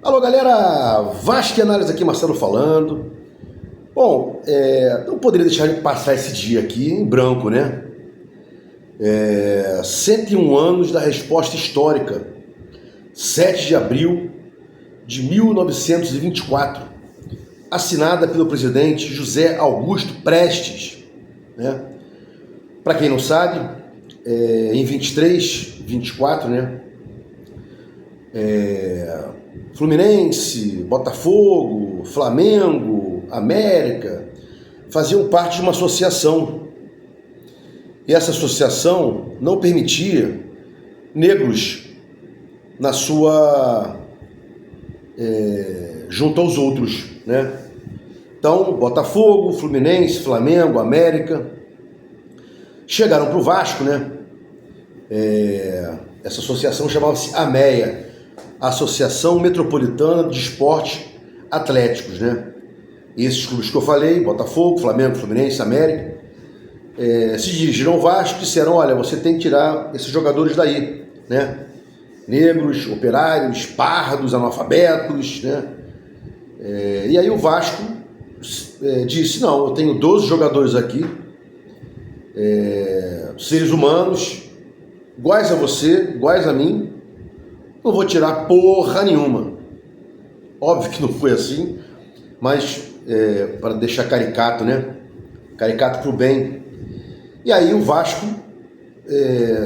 Alô galera, Vasco e Análise aqui, Marcelo falando. Bom, não poderia deixar de passar esse dia aqui em branco, né? 101 anos da resposta histórica, 7 de abril de 1924, assinada pelo presidente José Augusto Prestes, né? Para quem não sabe, em 24, né? Fluminense, Botafogo, Flamengo, América faziam parte de uma associação. E essa associação não permitia negros na sua junto aos outros, né? Então, Botafogo, Fluminense, Flamengo, América chegaram para o Vasco, né? Essa associação chamava-se AMEA, Associação Metropolitana de Esportes Atléticos, né? E esses clubes que eu falei, Botafogo, Flamengo, Fluminense, América, se dirigiram ao Vasco e disseram: olha, você tem que tirar esses jogadores daí, né? Negros, operários, pardos, analfabetos, né? E aí o Vasco disse: não, eu tenho 12 jogadores aqui, seres humanos, iguais a você, iguais a mim, não vou tirar porra nenhuma. Óbvio que não foi assim, mas para deixar caricato, né? Caricato pro bem. E aí o Vasco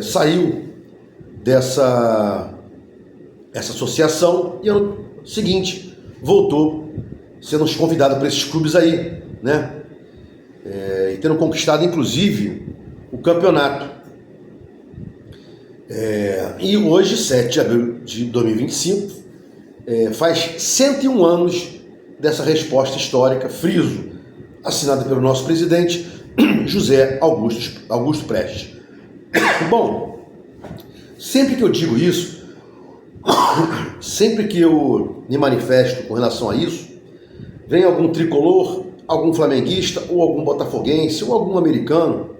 saiu dessa associação e ano seguinte voltou sendo convidado para esses clubes aí, né? E tendo conquistado inclusive o campeonato. E hoje, 7 de abril de 2025, faz 101 anos dessa resposta histórica, friso, assinada pelo nosso presidente José Augusto Prestes. Bom, sempre que eu digo isso, sempre que eu me manifesto com relação a isso, vem algum tricolor, algum flamenguista, ou algum botafoguense, ou algum americano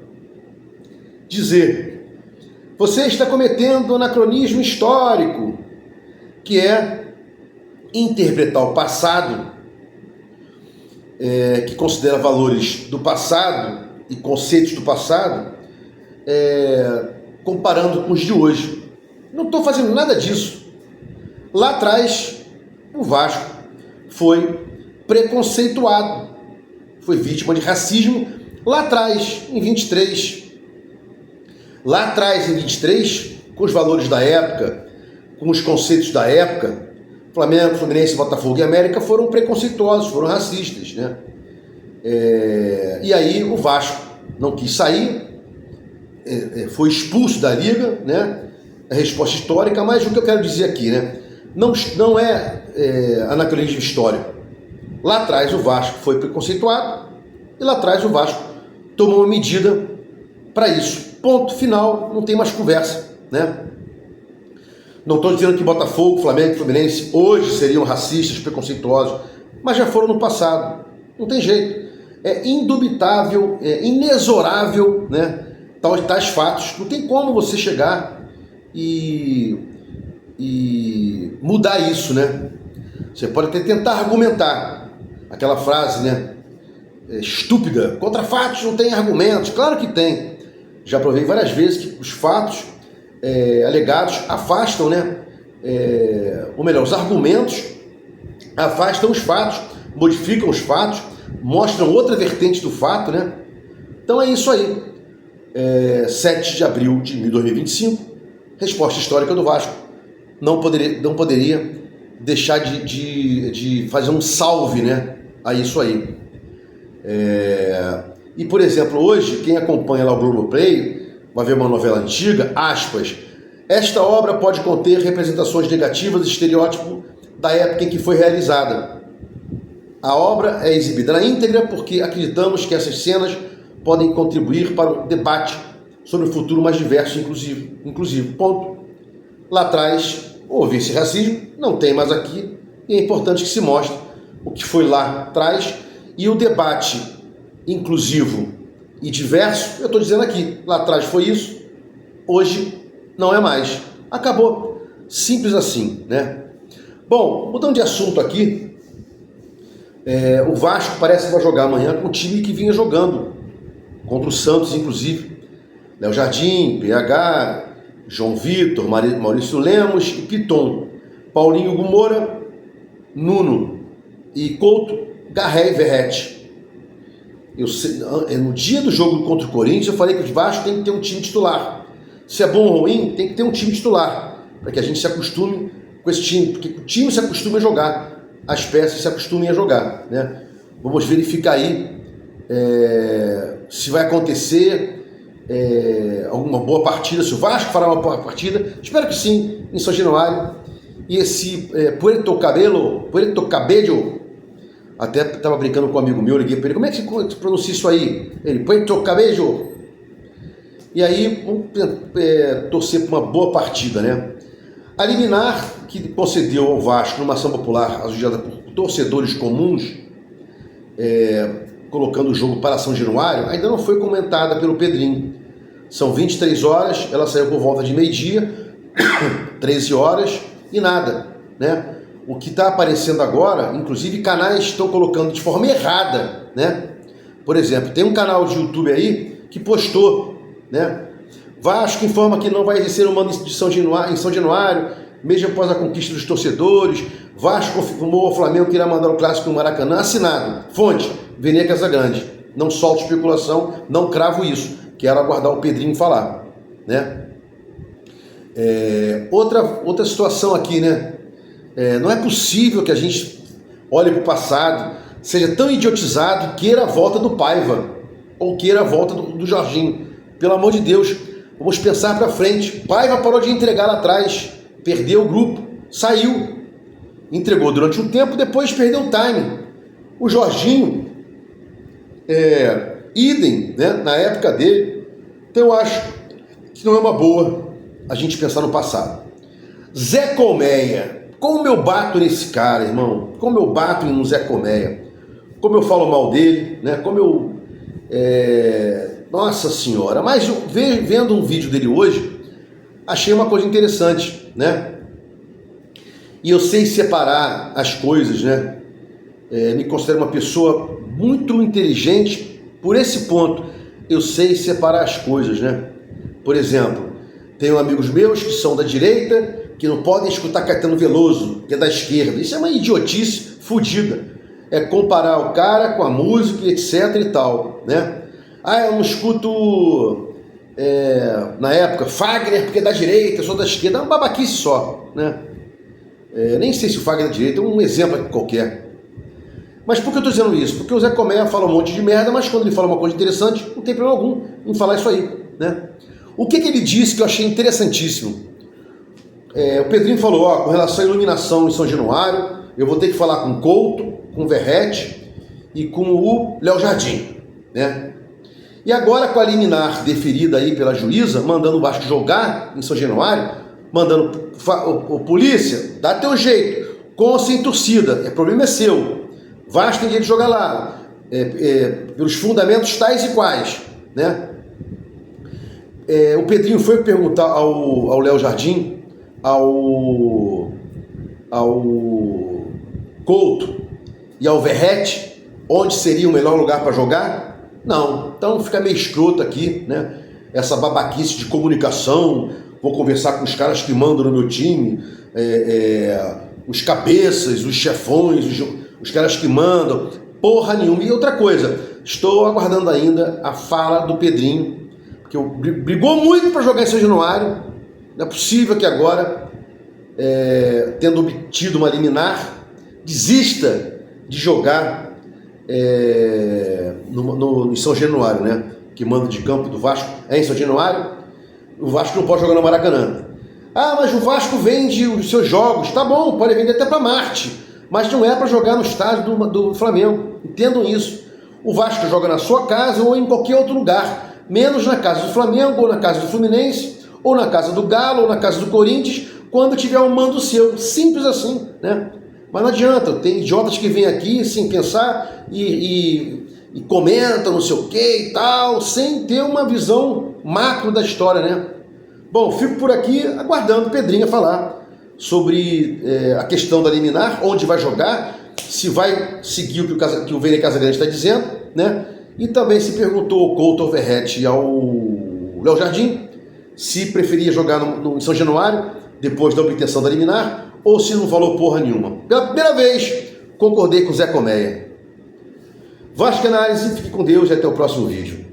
dizer: você está cometendo anacronismo histórico, que é interpretar o passado, que considera valores do passado e conceitos do passado, comparando com os de hoje. Não estou fazendo nada disso. Lá atrás, o Vasco foi preconceituado, foi vítima de racismo lá atrás, em 23. Lá atrás, em 23, com os valores da época, com os conceitos da época, Flamengo, Fluminense, Botafogo e América foram preconceituosos, foram racistas, né? E aí o Vasco não quis sair, foi expulso da liga, né? A resposta histórica, mas o que eu quero dizer aqui, né? Não é anacronismo histórico. Lá atrás o Vasco foi preconceituado e lá atrás o Vasco tomou uma medida para isso. Ponto final, não tem mais conversa, né? Não estou dizendo que Botafogo, Flamengo e Fluminense hoje seriam racistas, preconceituosos, mas já foram no passado. Não tem jeito. É indubitável, é inexorável, né? Tais fatos. Não tem como você chegar e mudar isso, né? Você pode até tentar argumentar aquela frase, né? Estúpida. Contra fatos não tem argumentos. Claro que tem. Já provei várias vezes que os fatos alegados afastam, né? Ou melhor, os argumentos afastam os fatos, modificam os fatos, mostram outra vertente do fato, né? Então é isso aí. 7 de abril de 2025, resposta histórica do Vasco. Não poderia deixar de fazer um salve, né, a isso aí. E, por exemplo, hoje, quem acompanha lá o Globoplay vai ver uma novela antiga, aspas, esta obra pode conter representações negativas e estereótipo da época em que foi realizada. A obra é exibida na íntegra porque acreditamos que essas cenas podem contribuir para o debate sobre o futuro mais diverso e inclusivo. Ponto. Lá atrás houve esse racismo, não tem mais aqui, e é importante que se mostre o que foi lá atrás, e o debate inclusivo e diverso, eu estou dizendo aqui, lá atrás foi isso, hoje não é mais. Acabou. Simples assim, né? Bom, mudando de assunto aqui, o Vasco parece que vai jogar amanhã com o time que vinha jogando, contra o Santos, inclusive. Léo Jardim, PH, João Vitor, Maurício Lemos e Piton. Paulinho Gumora, Nuno e Couto, Garré e Verrete. No dia do jogo contra o Corinthians, eu falei que o Vasco tem que ter um time titular. Se é bom ou ruim, tem que ter um time titular, para que a gente se acostume com esse time, porque o time se acostuma a jogar, as peças se acostumem a jogar, né? Vamos verificar aí se vai acontecer alguma boa partida, se o Vasco fará uma boa partida. Espero que sim, em São Januário. E esse Puerto Cabello, até estava brincando com um amigo meu, liguei para ele, como é que se pronuncia isso aí? Ele, Puerto Cabello. E aí, vamos torcer por uma boa partida, né? A liminar que concedeu ao Vasco numa ação popular associada por torcedores comuns, colocando o jogo para São Januário, ainda não foi comentada pelo Pedrinho. São 23 horas, ela saiu por volta de meio-dia, 13 horas e nada, né? O que está aparecendo agora, inclusive canais estão colocando de forma errada, né? Por exemplo, tem um canal de YouTube aí que postou, né? Vasco informa que não vai exercer o mando em São Januário, mesmo após a conquista dos torcedores. Vasco confirmou ao Flamengo que irá mandar o clássico no Maracanã. Assinado. Fonte, Vene Casagrande. Não solto especulação, não cravo isso. Quero aguardar o Pedrinho falar, né? Outra situação aqui, né? Não é possível que a gente olhe para o passado, seja tão idiotizado, queira a volta do Paiva ou queira a volta do Jorginho. Pelo amor de Deus, vamos pensar para frente. Paiva parou de entregar lá atrás, perdeu o grupo, saiu, entregou durante um tempo, depois perdeu o time. O Jorginho, idem, né, na época dele. Então eu acho que não é uma boa a gente pensar no passado. Zé Colmeia, como eu bato nesse cara, irmão, como eu bato no Zé Colmeia, como eu falo mal dele, né, como eu... Nossa senhora, mas vendo um vídeo dele hoje, achei uma coisa interessante, né? E eu sei separar as coisas, né? Me considero uma pessoa muito inteligente por esse ponto. Eu sei separar as coisas, né? Por exemplo, tenho amigos meus que são da direita, que não podem escutar Caetano Veloso, que é da esquerda. Isso é uma idiotice fodida. É comparar o cara com a música, etc e tal, né? Eu não escuto, na época, Fagner porque é da direita, eu sou da esquerda. É uma babaquice só, né? Nem sei se o Fagner é da direita, é um exemplo aqui qualquer. Mas por que eu estou dizendo isso? Porque o Zé Colmeia fala um monte de merda, mas quando ele fala uma coisa interessante, não tem problema algum em falar isso aí, né? O que ele disse que eu achei interessantíssimo? O Pedrinho falou, com relação à iluminação em São Januário, eu vou ter que falar com o Couto, com o Verrete e com o Léo Jardim, né? E agora com a liminar deferida aí pela juíza, mandando o Vasco jogar em São Januário, mandando o polícia, dá teu jeito, com ou sem torcida, o problema é seu. Vasco tem direito de jogar lá, pelos fundamentos tais e quais, né? O Pedrinho foi perguntar ao Léo Jardim, ao Couto e ao Verrete onde seria o melhor lugar para jogar. Não, então fica meio escroto aqui, né? Essa babaquice de comunicação, vou conversar com os caras que mandam no meu time, os cabeças, os chefões, os caras que mandam, porra nenhuma. E outra coisa, estou aguardando ainda a fala do Pedrinho, porque brigou muito para jogar em São Januário. Não é possível que agora, tendo obtido uma liminar, desista de jogar em São Januário, né? Que manda de campo do Vasco é em São Januário. O Vasco não pode jogar no Maracanã. Mas o Vasco vende os seus jogos. Tá bom, pode vender até para Marte, mas não é para jogar no estádio do Flamengo. Entendam isso. O Vasco joga na sua casa ou em qualquer outro lugar, menos na casa do Flamengo, ou na casa do Fluminense, ou na casa do Galo, ou na casa do Corinthians, quando tiver um mando seu. Simples assim, né? Mas não adianta, tem idiotas que vêm aqui sem pensar e comentam não sei o que e tal, sem ter uma visão macro da história, né? Bom, fico por aqui aguardando o Pedrinho falar sobre a questão da liminar, onde vai jogar, se vai seguir o que o Vene Casagrande está dizendo, né? E também se perguntou ao Couto Overret e ao Léo Jardim se preferia jogar no São Januário, depois da obtenção da liminar, ou se não falou porra nenhuma. Pela primeira vez, concordei com o Zé Colmeia. Vasca Análise, fique com Deus e até o próximo vídeo.